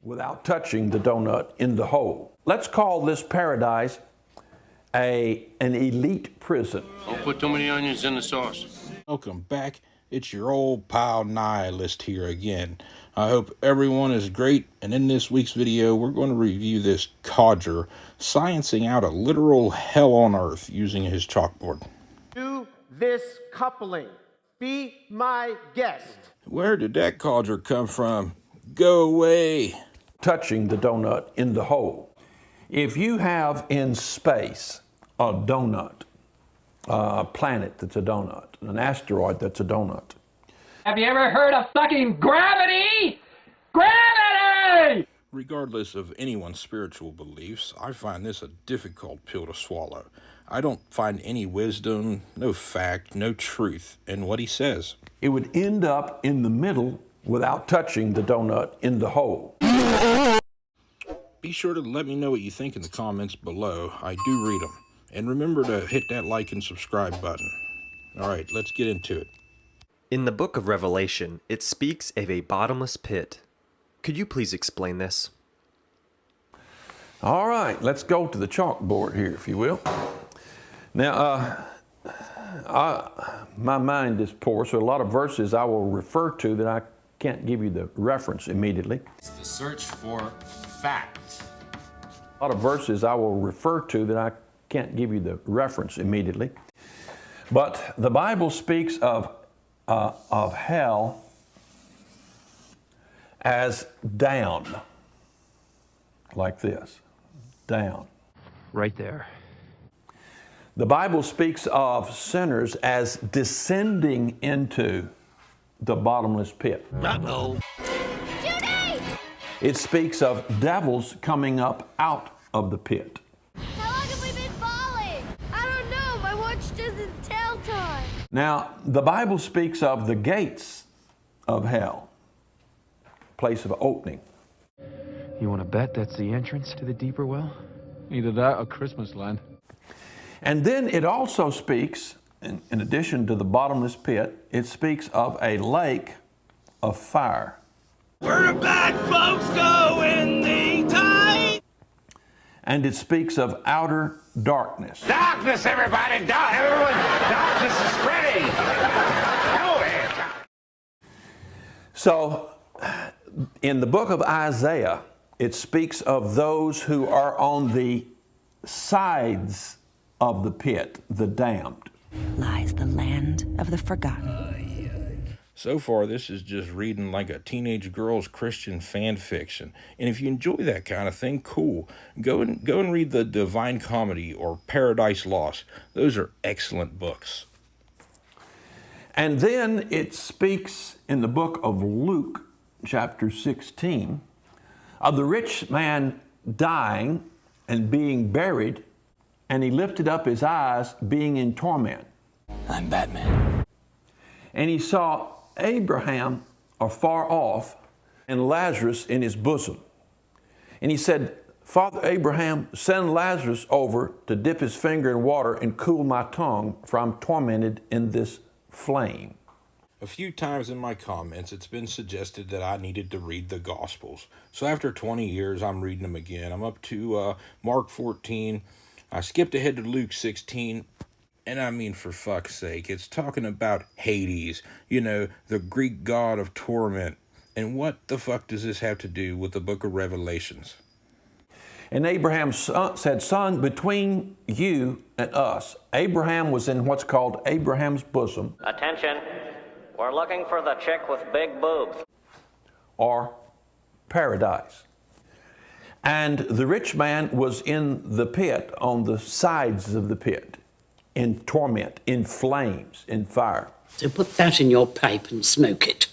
without touching the donut in the hole. Let's call this paradise an elite prison. Don't put too many onions in the sauce. Welcome back. It's your old pal Nihilist here again. I hope everyone is great, and in this week's video we're going to review this codger sciencing out a literal hell on earth using his chalkboard. Do this coupling. Be my guest. Where did that codger come from? Go away. Touching the donut in the hole. If you have in space a donut, a planet that's a donut, an asteroid that's a donut. Have you ever heard of fucking gravity? Gravity! Regardless of anyone's spiritual beliefs, I find this a difficult pill to swallow. I don't find any wisdom, no fact, no truth in what he says. It would end up in the middle without touching the donut in the hole. Be sure to let me know what you think in the comments below. I do read them. And remember to hit that like and subscribe button. All right, let's get into it. In the book of Revelation, it speaks of a bottomless pit. Could you please explain this? All right, let's go to the chalkboard here, if you will. Now, my mind is poor, so a lot of verses I will refer to that I can't give you the reference immediately. It's the search for fact. A lot of verses I will refer to that I can't give you the reference immediately. But the Bible speaks of hell as down, like this, down. Right there. The Bible speaks of sinners as descending into the bottomless pit. Uh-oh. Judy! It speaks of devils coming up out of the pit. How long have we been falling? I don't know. My watch doesn't tell time. Now, the Bible speaks of the gates of hell, place of opening. You want to bet that's the entrance to the deeper well? Either that or Christmas land. And then it also speaks, in addition to the bottomless pit, it speaks of a lake of fire. Where the bad folks go in the tide. And it speaks of outer darkness. Darkness, everybody! Everyone! Darkness is spreading! Go ahead! So, in the book of Isaiah, it speaks of those who are on the sides of the pit, the damned. Lies the land of the forgotten. So far, this is just reading like a teenage girl's Christian fan fiction. And if you enjoy that kind of thing, cool. Go and read the Divine Comedy or Paradise Lost. Those are excellent books. And then it speaks in the book of Luke, chapter 16, of the rich man dying and being buried, and he lifted up his eyes being in torment. I'm Batman. And he saw Abraham afar off and Lazarus in his bosom. And he said, Father Abraham, send Lazarus over to dip his finger in water and cool my tongue, for I'm tormented in this flame. A few times in my comments, it's been suggested that I needed to read the Gospels. So after 20 years, I'm reading them again. I'm up to Mark 14. I skipped ahead to Luke 16. And I mean, for fuck's sake, it's talking about Hades, you know, the Greek god of torment. And what the fuck does this have to do with the book of Revelations? And Abraham said, son, between you and us. Abraham was in what's called Abraham's bosom. Attention, we're looking for the chick with big boobs. Or paradise. And the rich man was in the pit, on the sides of the pit, in torment, in flames, in fire. So put that in your pipe and smoke it.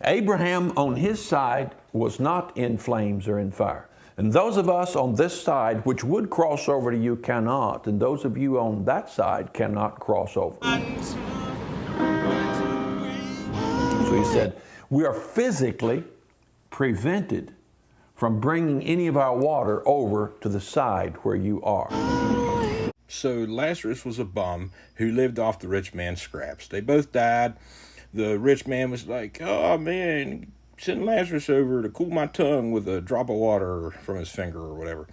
Abraham on his side was not in flames or in fire. And those of us on this side, which would cross over to you, cannot. And those of you on that side cannot cross over. So he said, we are physically prevented from bringing any of our water over to the side where you are. So Lazarus was a bum who lived off the rich man's scraps. They both died. The rich man was like, oh man, send Lazarus over to cool my tongue with a drop of water from his finger or whatever.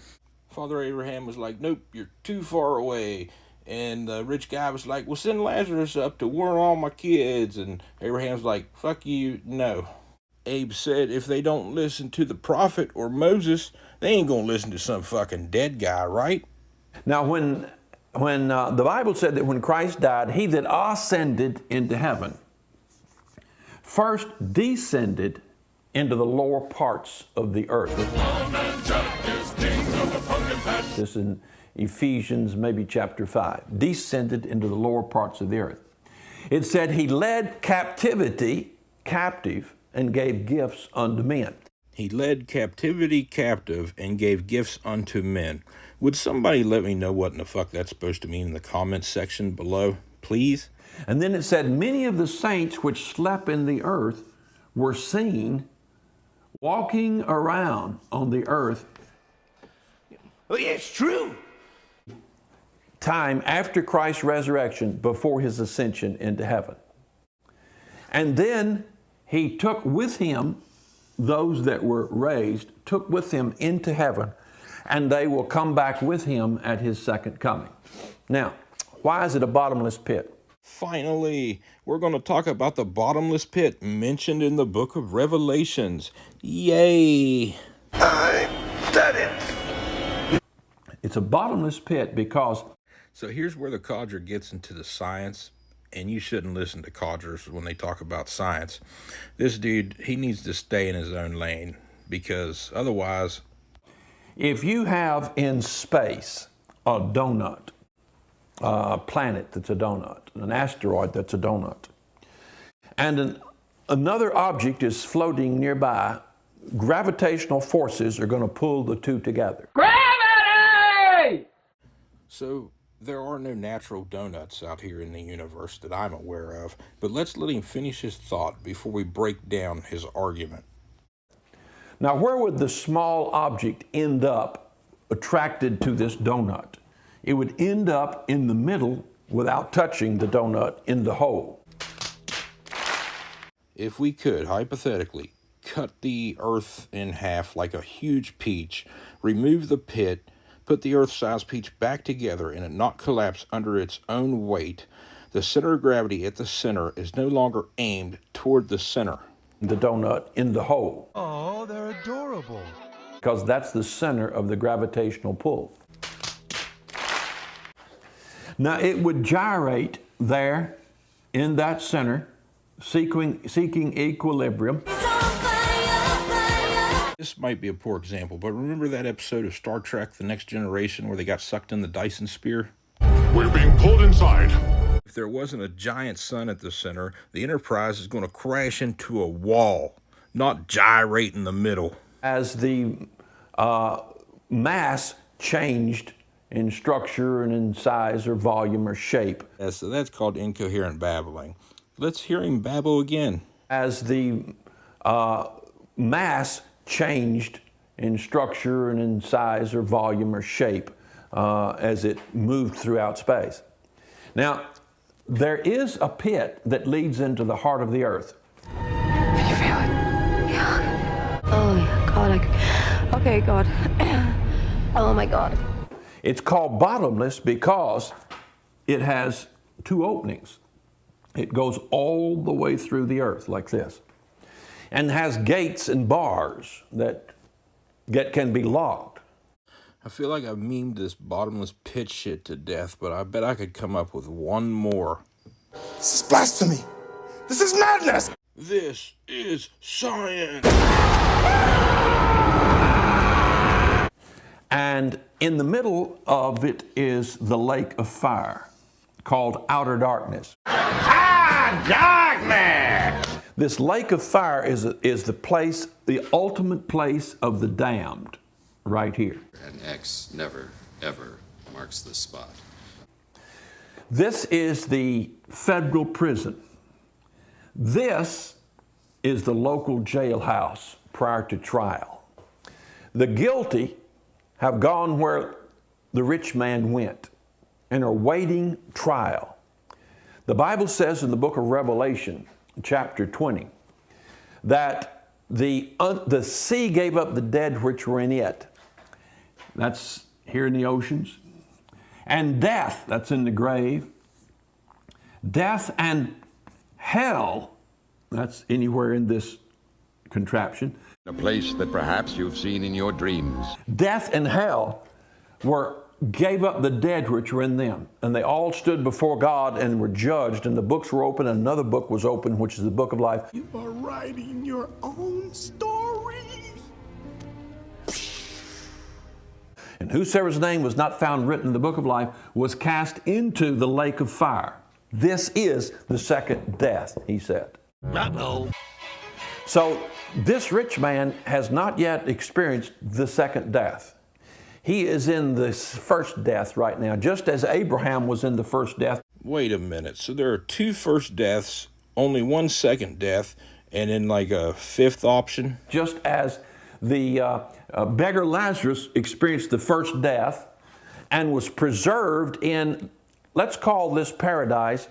Father Abraham was like, nope, you're too far away. And the rich guy was like, well, send Lazarus up to warn all my kids. And Abraham's like, fuck you, no. Abe said if they don't listen to the prophet or Moses, they ain't gonna listen to some fucking dead guy, right? Now, when the Bible said that when Christ died, he that ascended into heaven first descended into the lower parts of the earth. This in Ephesians, maybe chapter 5. Descended into the lower parts of the earth. It said he led captivity captive and gave gifts unto men. He led captivity captive and gave gifts unto men. Would somebody let me know what in the fuck that's supposed to mean in the comments section below, please? And then it said, many of the saints which slept in the earth were seen walking around on the earth. Oh, yeah, it's true. Time after Christ's resurrection, before his ascension into heaven. And then he took with him those that were raised, took with him into heaven, and they will come back with him at his second coming. Now, why is it a bottomless pit? Finally, we're going to talk about the bottomless pit mentioned in the book of Revelations. Yay! I said it. It's a bottomless pit because... So here's where the codger gets into the science, and you shouldn't listen to codgers when they talk about science. This dude, he needs to stay in his own lane, because otherwise... If you have in space a donut, a planet that's a donut, an asteroid that's a donut, and another object is floating nearby, gravitational forces are going to pull the two together. Gravity! So there are no natural donuts out here in the universe that I'm aware of, but let's let him finish his thought before we break down his argument. Now, where would the small object end up attracted to this donut? It would end up in the middle without touching the donut in the hole. If we could, hypothetically, cut the earth in half like a huge peach, remove the pit, put the earth-sized peach back together and it not collapse under its own weight, the center of gravity at the center is no longer aimed toward the center. The donut in the hole. Oh, they're adorable. Because that's the center of the gravitational pull. Now, it would gyrate there in that center, seeking equilibrium. This might be a poor example, but remember that episode of Star Trek The Next Generation where they got sucked in the Dyson Sphere? We're being pulled inside. If there wasn't a giant sun at the center, the Enterprise is going to crash into a wall, not gyrate in the middle. As the mass changed in structure and in size or volume or shape. So that's called incoherent babbling. Let's hear him babble again. As the mass changed in structure and in size or volume or shape as it moved throughout space. Now, there is a pit that leads into the heart of the earth. Can you feel it? Yeah. Oh, yeah. God. Okay, God. Oh, my God. It's called bottomless because it has two openings. It goes all the way through the earth like this, and has gates and bars that can be locked. I feel like I've memed this bottomless pit shit to death, but I bet I could come up with one more. This is blasphemy. This is madness. This is science. And in the middle of it is the lake of fire, called outer darkness. Darkness! This lake of fire is the place, the ultimate place of the damned, right here. And X never, ever marks this spot. This is the federal prison. This is the local jailhouse prior to trial. The guilty have gone where the rich man went and are waiting trial. The Bible says in the book of Revelation, chapter 20, that The sea gave up the dead which were in it. That's here in the oceans. And death, that's in the grave. Death and hell, that's anywhere in this contraption. A place that perhaps you've seen in your dreams. Death and hell gave up the dead which were in them. And they all stood before God and were judged, and the books were open, and another book was open, which is the book of life. You are writing your own story. And whosoever's name was not found written in the book of life was cast into the lake of fire. This is the second death, he said. Uh-oh. So this rich man has not yet experienced the second death. He is in the first death right now, just as Abraham was in the first death. Wait a minute. So there are 2 first deaths, only 1 second death, and then like a 5th option? Just as the beggar Lazarus experienced the first death and was preserved in, let's call this paradise,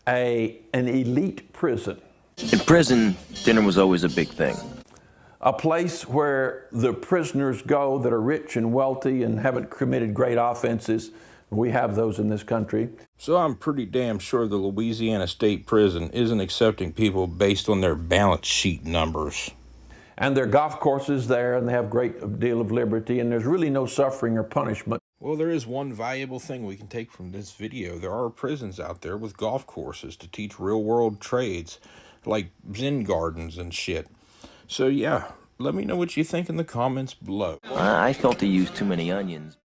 an elite prison. In prison, dinner was always a big thing. A place where the prisoners go that are rich and wealthy and haven't committed great offenses. We have those in this country. So I'm pretty damn sure the Louisiana State Prison isn't accepting people based on their balance sheet numbers. And there are golf courses there, and they have a great deal of liberty, and there's really no suffering or punishment. Well, there is one valuable thing we can take from this video. There are prisons out there with golf courses to teach real-world trades, like Zen gardens and shit. So yeah, let me know what you think in the comments below. I felt to use too many onions.